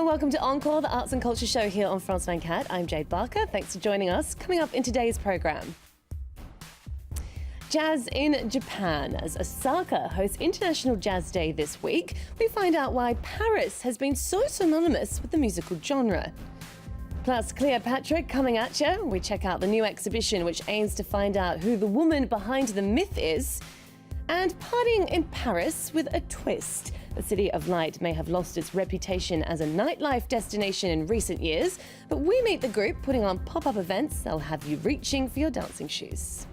welcome to Encore, the arts and culture show here on France 24. I'm Jade Barker. Thanks for joining us. Coming up in today's programme. Jazz in Japan. As Osaka hosts International Jazz Day this week, we find out why Paris has been so synonymous with the musical genre. Plus, Cleopatra coming at you. We check out the new exhibition which aims to find out who the woman behind the myth is. And partying in Paris with a twist. The City of Light may have lost its reputation as a nightlife destination in recent years, but we meet the group putting on pop-up events that'll have you reaching for your dancing shoes.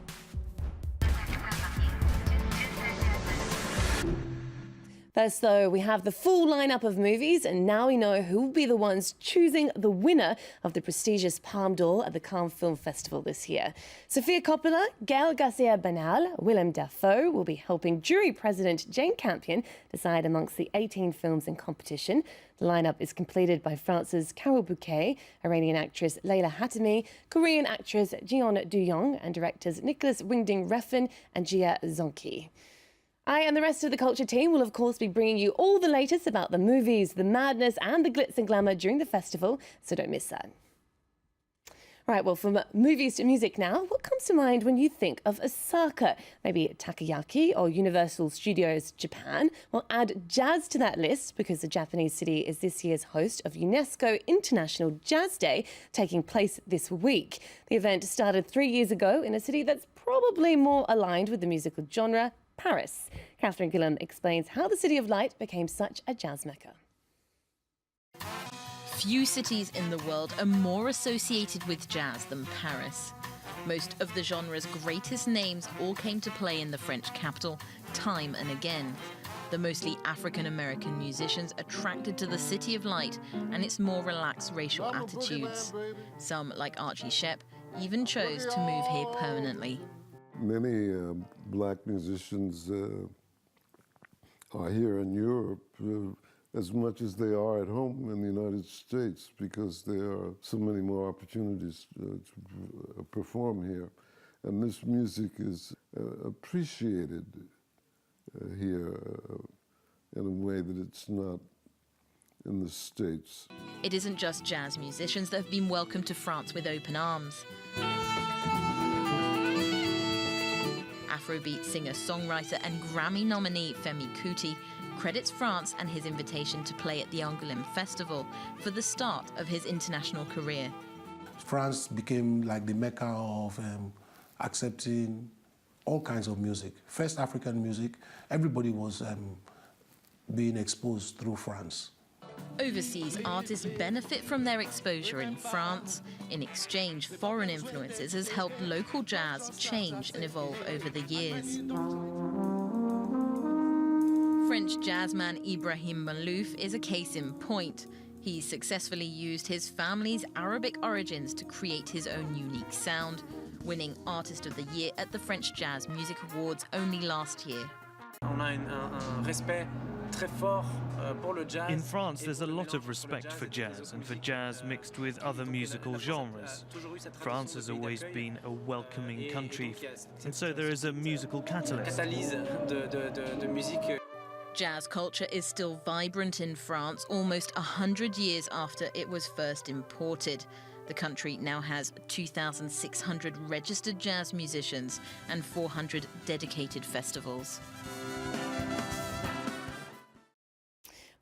First, though, we have the full lineup of movies, and now we know who will be the ones choosing the winner of the prestigious Palme d'Or at the Cannes Film Festival this year. Sofia Coppola, Gael Garcia Bernal, Willem Dafoe will be helping jury president Jane Campion decide amongst the 18 films in competition. The lineup is completed by France's Carole Bouquet, Iranian actress Leila Hatami, Korean actress Jeon Do-young, and directors Nicholas Winding Refn and Jia Zonki. I and the rest of the culture team will, of course, be bringing you all the latest about the movies, the madness and the glitz and glamour during the festival, so don't miss that. Right, well, from movies to music now, what comes to mind when you think of Osaka? Maybe takoyaki or Universal Studios Japan? Well, add jazz to that list because the Japanese city is this year's host of UNESCO International Jazz Day, taking place this week. The event started 3 years ago in a city that's probably more aligned with the musical genre, Paris. Catherine Gillam explains how the City of Light became such a jazz mecca. Few cities in the world are more associated with jazz than Paris. Most of the genre's greatest names all came to play in the French capital, time and again. The mostly African-American musicians attracted to the City of Light and its more relaxed racial attitudes. Some, like Archie Shepp, even chose to move here permanently. Many black musicians are here in Europe as much as they are at home in the United States because there are so many more opportunities to perform here. And this music is appreciated here in a way that it's not in the States. It isn't just jazz musicians that have been welcomed to France with open arms. Afrobeat singer-songwriter and Grammy nominee Femi Kuti credits France and his invitation to play at the Angoulême Festival for the start of his international career. France became like the mecca of accepting all kinds of music. First African music, everybody was being exposed through France. Overseas artists benefit from their exposure in France. In exchange, foreign influences has helped local jazz change and evolve over the years. French jazzman Ibrahim Malouf is a case in point. He successfully used his family's Arabic origins to create his own unique sound, winning Artist of the Year at the French Jazz Music Awards only last year. In France, there's a lot of respect for jazz and for jazz mixed with other musical genres. France has always been a welcoming country, and so there is a musical catalyst. Jazz culture is still vibrant in France almost 100 years after it was first imported. The country now has 2,600 registered jazz musicians and 400 dedicated festivals.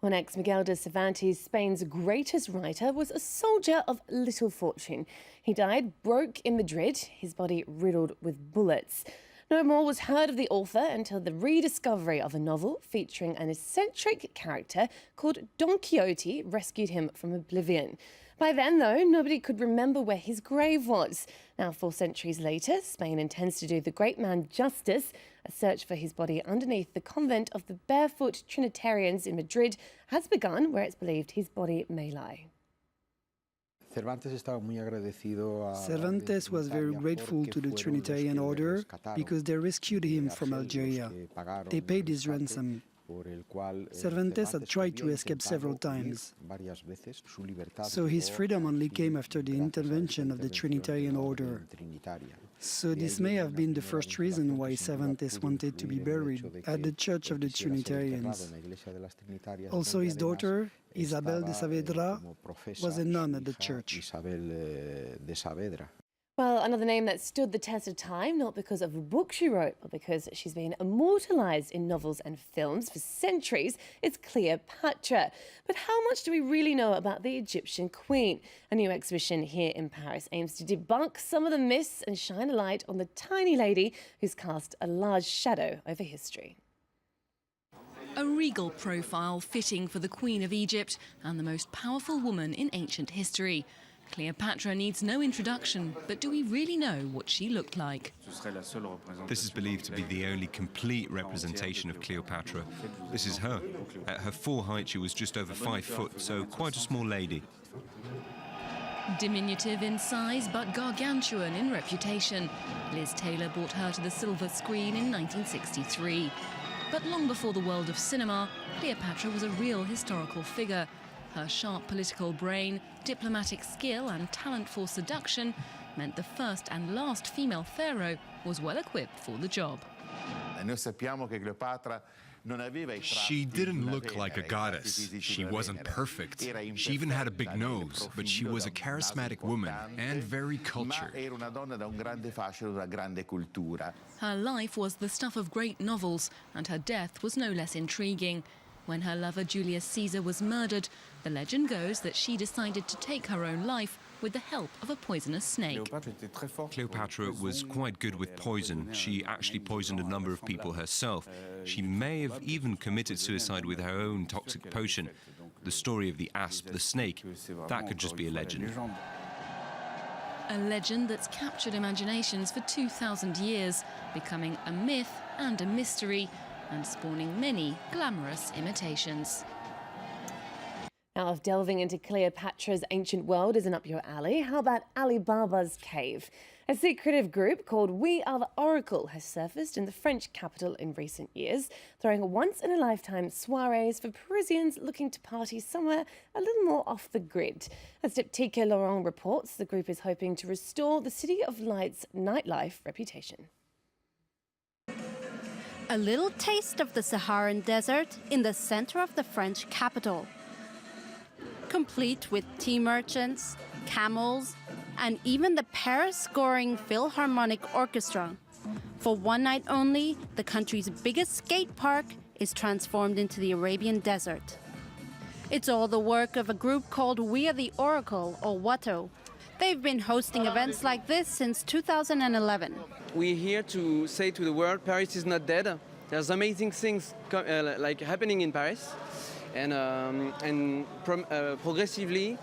Well, next, Miguel de Cervantes, Spain's greatest writer, was a soldier of little fortune. He died broke in Madrid, his body riddled with bullets. No more was heard of the author until the rediscovery of a novel featuring an eccentric character called Don Quixote rescued him from oblivion. By then, though, nobody could remember where his grave was. Now, 4 centuries later, Spain intends to do the great man justice. A search for his body underneath the convent of the Barefoot Trinitarians in Madrid has begun, where it's believed his body may lie. Cervantes was very grateful to the Trinitarian order because they rescued him from Algeria. They paid his ransom. Cervantes had tried to escape several times, so his freedom only came after the intervention of the Trinitarian order. So this may have been the first reason why Cervantes wanted to be buried at the Church of the Trinitarians. Also, his daughter, Isabel de Saavedra, was a nun at the church. Well, another name that stood the test of time, not because of a book she wrote, but because she's been immortalised in novels and films for centuries, is Cleopatra. But how much do we really know about the Egyptian queen? A new exhibition here in Paris aims to debunk some of the myths and shine a light on the tiny lady who's cast a large shadow over history. A regal profile fitting for the Queen of Egypt and the most powerful woman in ancient history. Cleopatra needs no introduction, but do we really know what she looked like? This is believed to be the only complete representation of Cleopatra. This is her. At her full height, she was just over 5 foot, so quite a small lady. Diminutive in size, but gargantuan in reputation. Liz Taylor brought her to the silver screen in 1963. But long before the world of cinema, Cleopatra was a real historical figure. Her sharp political brain, diplomatic skill and talent for seduction meant the first and last female pharaoh was well equipped for the job. She didn't look like a goddess. She wasn't perfect. She even had a big nose, but she was a charismatic woman and very cultured. Her life was the stuff of great novels, and her death was no less intriguing. When her lover Julius Caesar was murdered, the legend goes that she decided to take her own life with the help of a poisonous snake. Cleopatra was quite good with poison. She actually poisoned a number of people herself. She may have even committed suicide with her own toxic potion. The story of the asp, the snake, that could just be a legend. A legend that's captured imaginations for 2,000 years, becoming a myth and a mystery, and spawning many glamorous imitations. Now, if delving into Cleopatra's ancient world isn't up your alley, how about Alibaba's cave? A secretive group called We Are the Oracle has surfaced in the French capital in recent years, throwing once-in-a-lifetime soirees for Parisians looking to party somewhere a little more off the grid. As Dheepthika Laurent reports, the group is hoping to restore the City of Light's nightlife reputation. A little taste of the Saharan desert in the center of the French capital. Complete with tea merchants, camels, and even the Paris-scoring Philharmonic Orchestra. For one night only, the country's biggest skate park is transformed into the Arabian desert. It's all the work of a group called We Are the Oracle, or WATO. They've been hosting events like this since 2011. We're here to say to the world, Paris is not dead. There's amazing things like happening in Paris, and progressively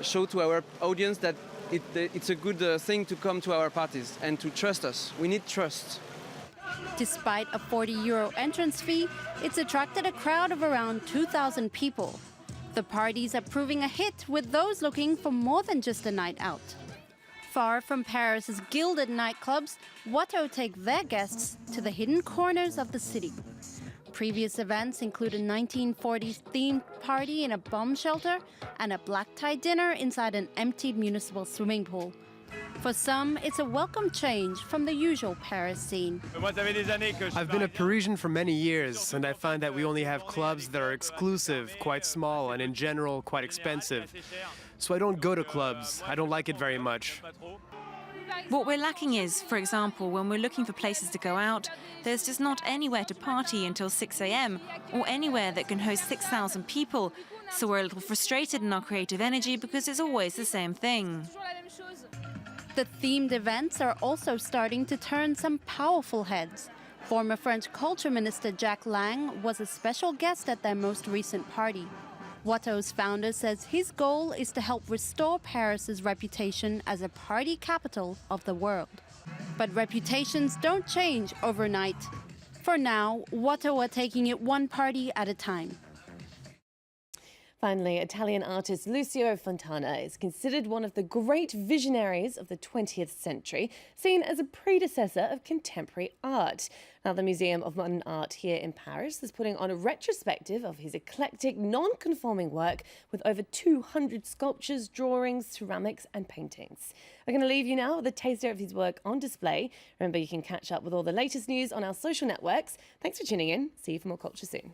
show to our audience that it's a good thing to come to our parties and to trust us. We need trust. Despite a €40 entrance fee, it's attracted a crowd of around 2,000 people. The parties are proving a hit with those looking for more than just a night out. Far from Paris's gilded nightclubs, WATO take their guests to the hidden corners of the city. Previous events include a 1940s-themed party in a bomb shelter and a black-tie dinner inside an emptied municipal swimming pool. For some, it's a welcome change from the usual Paris scene. I've been a Parisian for many years, and I find that we only have clubs that are exclusive, quite small, and in general, quite expensive. So I don't go to clubs. I don't like it very much. What we're lacking is, for example, when we're looking for places to go out, there's just not anywhere to party until 6 a.m. or anywhere that can host 6,000 people. So we're a little frustrated in our creative energy because it's always the same thing. The themed events are also starting to turn some powerful heads. Former French Culture Minister Jacques Lang was a special guest at their most recent party. WATO's founder says his goal is to help restore Paris's reputation as a party capital of the world. But reputations don't change overnight. For now, WATO are taking it one party at a time. Finally, Italian artist Lucio Fontana is considered one of the great visionaries of the 20th century, seen as a predecessor of contemporary art. Now, the Museum of Modern Art here in Paris is putting on a retrospective of his eclectic, non-conforming work with over 200 sculptures, drawings, ceramics and paintings. I'm going to leave you now with a taster of his work on display. Remember, you can catch up with all the latest news on our social networks. Thanks for tuning in. See you for more culture soon.